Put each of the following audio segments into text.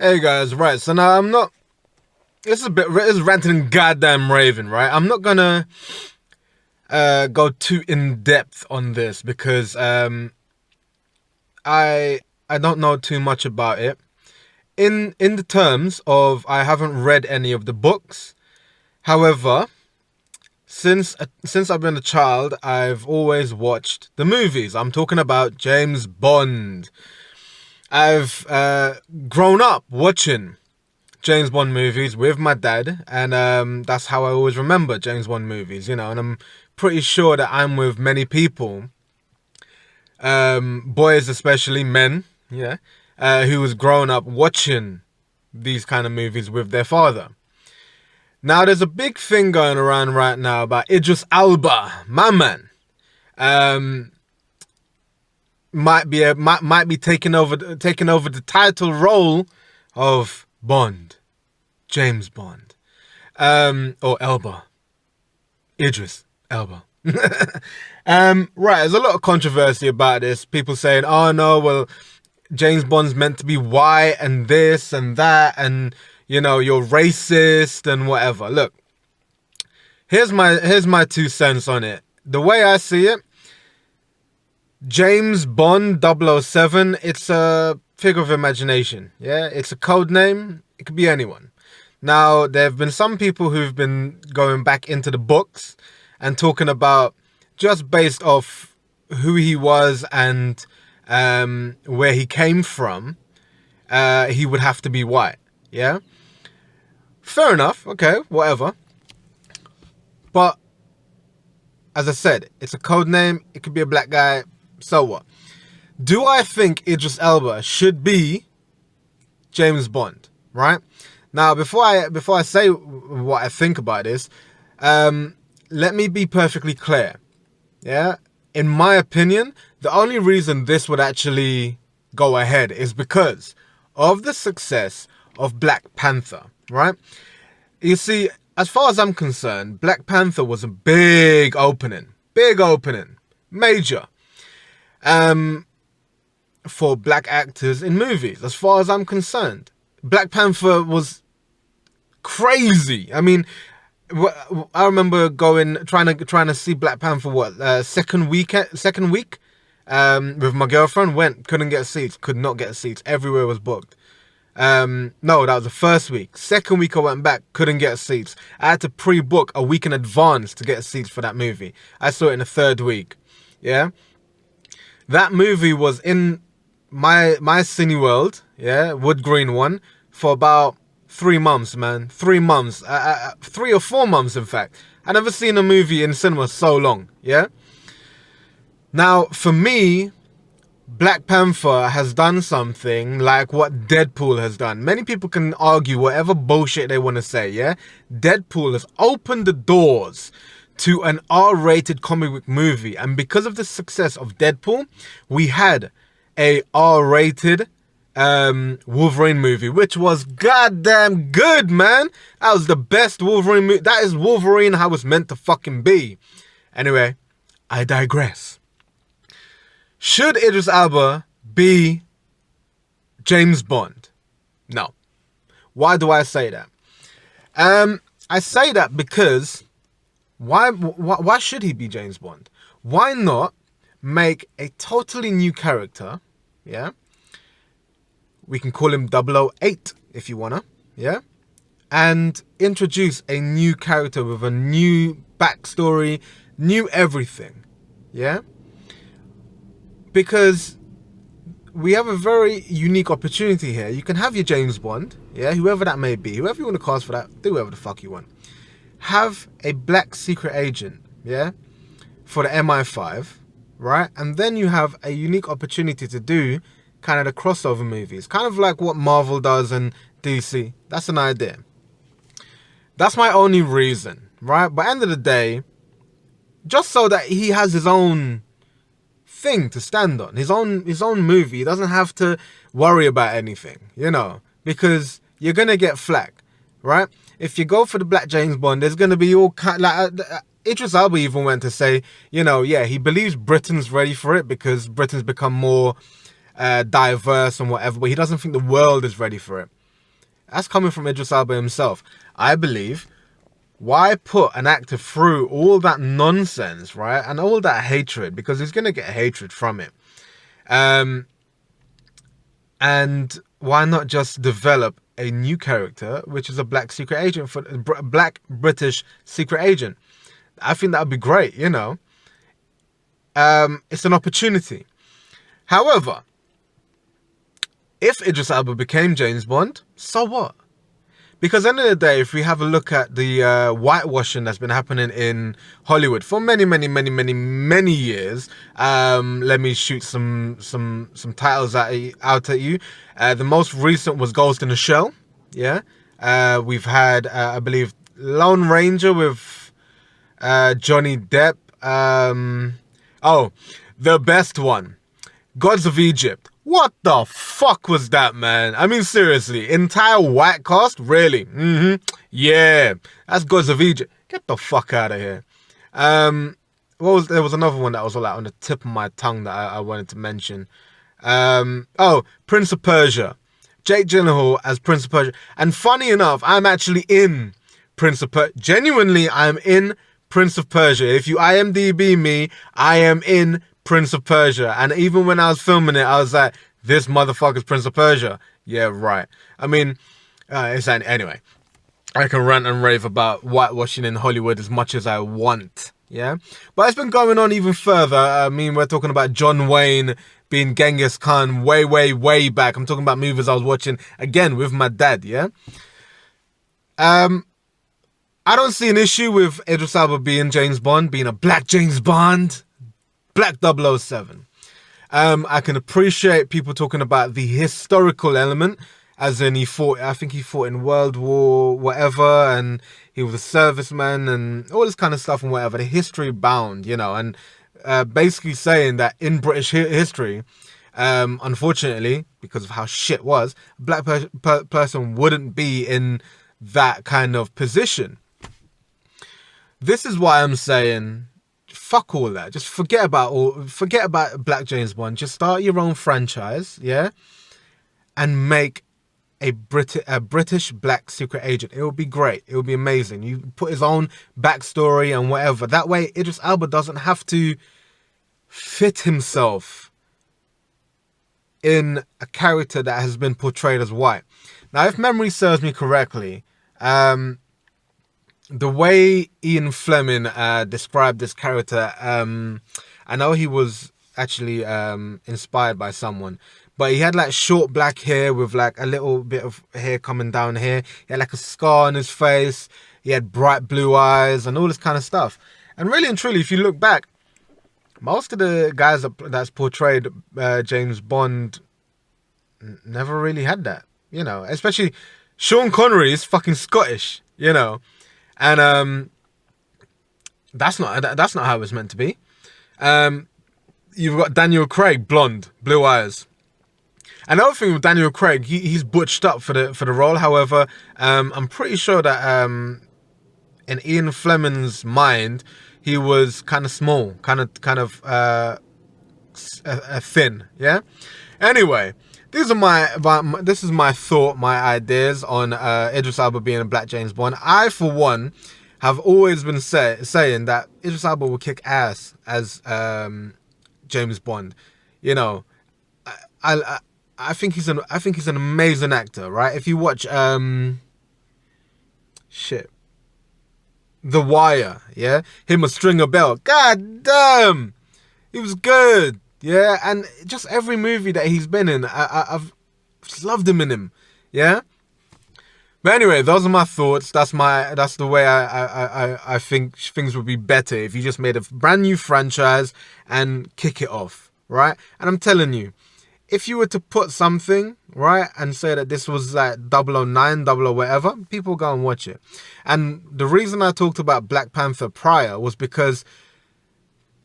Hey guys, right, so now I'm not, this is ranting and goddamn raving, right? I'm not gonna go too in depth on this because I don't know too much about it. In the terms of I haven't read any of the books. However, since I've been a child, I've always watched the movies. I'm talking about James Bond. I've grown up watching James Bond movies with my dad, and that's how I always remember James Bond movies, you know, and I'm pretty sure that I'm with many people, boys especially, men, yeah, who was growing up watching these kind of movies with their father. Now, there's a big thing going around right now about Idris Elba, my man. Might be taking over the title role of Bond, James Bond, or Elba, Idris Elba. Right, there's a lot of controversy about this. People saying, "Oh no, well, James Bond's meant to be white and this and that, and you know, you're racist and whatever." Look, here's my 2 cents on it. The way I see it, James Bond 007, it's a figure of imagination. Yeah, it's a code name. It could be anyone. Now, there have been some people who've been going back into the books and talking about, just based off who he was and where he came from, he would have to be white. Yeah, fair enough. Okay, whatever. But as I said, it's a code name. It could be a black guy. So what? Do I think Idris Elba should be James Bond? Right? Now, before I say what I think about this, let me be perfectly clear. Yeah? In my opinion, the only reason this would actually go ahead is because of the success of Black Panther, right? You see, as far as I'm concerned, Black Panther was a big opening, major, for black actors in movies. As far as I'm concerned, Black Panther was crazy. I mean, I remember trying to see Black Panther second week with my girlfriend. Couldn't get seats, could not get seats. Everywhere was booked. No, that was the first week. Second week I went back, couldn't get seats. I had to pre-book a week in advance to get seats for that movie. I saw it in the third week. Yeah, that movie was in my Cineworld, yeah, Wood Green one, for about 3 months, man. 3 months, 3 or 4 months, in fact. I never seen a movie in cinema so long. Yeah. Now, for me, Black Panther has done something like what Deadpool has done. Many people can argue whatever bullshit they want to say, yeah? Deadpool has opened the doors to an R-rated comic book movie. And because of the success of Deadpool, we had a R-rated Wolverine movie, which was goddamn good, man. That was the best Wolverine movie. That is Wolverine how it's meant to fucking be. Anyway, I digress. Should Idris Elba be James Bond? No. Why do I say that? I say that because why should he be James Bond? Why not make a totally new character? Yeah. We can call him 008 if you wanna. Yeah. And introduce a new character with a new backstory, new everything. Yeah. Because we have a very unique opportunity here. You can have your James Bond, yeah, whoever that may be, whoever you want to cast for that, do whatever the fuck you want. Have a black secret agent, yeah, for the MI5, right? And then you have a unique opportunity to do kind of the crossover movies, kind of like what Marvel does and DC. That's an idea. That's my only reason, right? But end of the day, just so that he has his own thing to stand on, his own movie. He doesn't have to worry about anything, you know, because you're gonna get flack, right? If you go for the Black James Bond, there's gonna be all kind like Idris Elba even went to say, you know, yeah, he believes Britain's ready for it because Britain's become more diverse and whatever, but he doesn't think the world is ready for it. That's coming from Idris Elba himself. I believe, why put an actor through all that nonsense, right? And all that hatred, because he's going to get hatred from it. And why not just develop a new character, which is a black secret agent, for black British secret agent? I think that would be great, you know. It's an opportunity. However, if Idris Elba became James Bond, so what? Because at the end of the day, if we have a look at the whitewashing that's been happening in Hollywood for many, many, many, many, many years, let me shoot some titles out at you. The most recent was Ghost in the Shell. Yeah, we've had, I believe, Lone Ranger with Johnny Depp. Oh, the best one, Gods of Egypt. What the fuck was that, man? I mean, seriously, entire white cast? Really? Yeah, that's Gods of Egypt. Get the fuck out of here. There was another one that was like on the tip of my tongue that I wanted to mention. Prince of Persia. Jake Gyllenhaal as Prince of Persia. And funny enough, I'm actually in Prince of Persia. Genuinely, I'm in Prince of Persia. If you IMDb me, I am in Prince of Persia. And even when I was filming it, I was like, this motherfucker's Prince of Persia. Yeah, right. I mean, anyway, I can rant and rave about whitewashing in Hollywood as much as I want. Yeah, but it's been going on even further. I mean, we're talking about John Wayne being Genghis Khan way, way, way back. I'm talking about movies I was watching again with my dad. Yeah. I don't see an issue with Idris Elba being James Bond, being a black James Bond. Black 007. I can appreciate people talking about the historical element, as in I think he fought in World War whatever, and he was a serviceman and all this kind of stuff and whatever, the history bound, you know, and basically saying that in British history, unfortunately, because of how shit was, a black person wouldn't be in that kind of position. This is why I'm saying, fuck all that. Just forget about Black James Bond. Just start your own franchise, yeah, and make a British black secret agent. It would be great. It would be amazing. You put his own backstory and whatever. That way, Idris Elba doesn't have to fit himself in a character that has been portrayed as white. Now, if memory serves me correctly, the way Ian Fleming described this character, I know he was actually inspired by someone, but he had like short black hair with like a little bit of hair coming down here. He had like a scar on his face. He had bright blue eyes and all this kind of stuff. And really and truly, if you look back, most of the guys that's portrayed James Bond never really had that, you know. Especially Sean Connery is fucking Scottish, you know. And that's not how it was meant to be. You've got Daniel Craig, blonde, blue eyes. Another thing with Daniel Craig, he's butched up for the role. However, I'm pretty sure that in Ian Fleming's mind, he was kind of small, kind of thin. Yeah. Anyway, this is my thought, my ideas on Idris Elba being a black James Bond. I, for one, have always been saying that Idris Elba will kick ass as James Bond. You know, I think he's an amazing actor, right? If you watch The Wire, yeah, him a Stringer Bell, god damn, he was good. Yeah, and just every movie that he's been in, I've just loved him in him. Yeah. But anyway, those are my thoughts. That's the way I think things would be better if you just made a brand new franchise and kick it off, right? And I'm telling you, if you were to put something, right, and say that this was like 009, 00 whatever, people go and watch it. And the reason I talked about Black Panther prior was because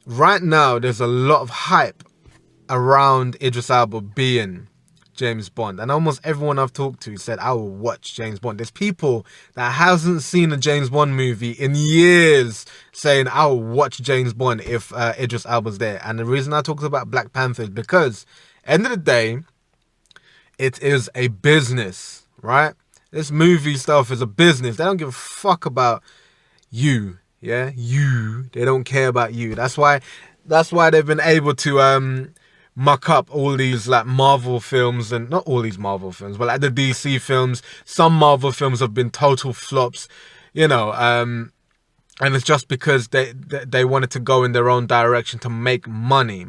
right now there's a lot of hype around Idris Elba being James Bond, and almost everyone I've talked to said I will watch James Bond. There's people that hasn't seen a James Bond movie in years saying I will watch James Bond if Idris Elba's there. And the reason I talked about Black Panther is because end of the day, it is a business, right? This movie stuff is a business. They don't give a fuck about you. Yeah, you. They don't care about you. That's why they've been able to muck up all these like Marvel films, and not all these Marvel films, but like the DC films. Some Marvel films have been total flops, you know, and it's just because they wanted to go in their own direction to make money.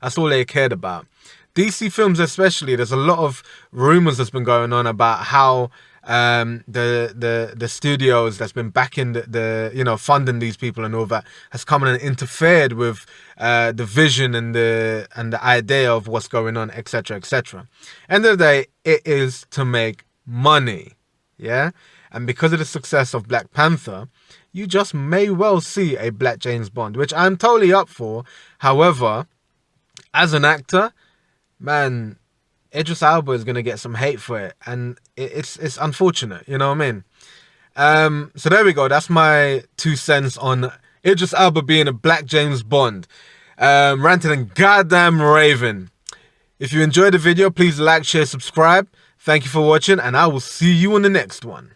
That's all they cared about. DC films especially, there's a lot of rumors that's been going on about how the studios that's been backing the you know, funding these people and all that has come in and interfered with the vision and the idea of what's going on, etc., etc. End of the day, it is to make money, yeah. And because of the success of Black Panther, you just may well see a Black James Bond, which I'm totally up for. However, as an actor, man, Idris Elba is gonna get some hate for it, and it's unfortunate. You know what I mean? So there we go. That's my 2 cents on Idris Elba being a Black James Bond. Ranting and goddamn raving. If you enjoyed the video, please like, share, subscribe. Thank you for watching, and I will see you in the next one.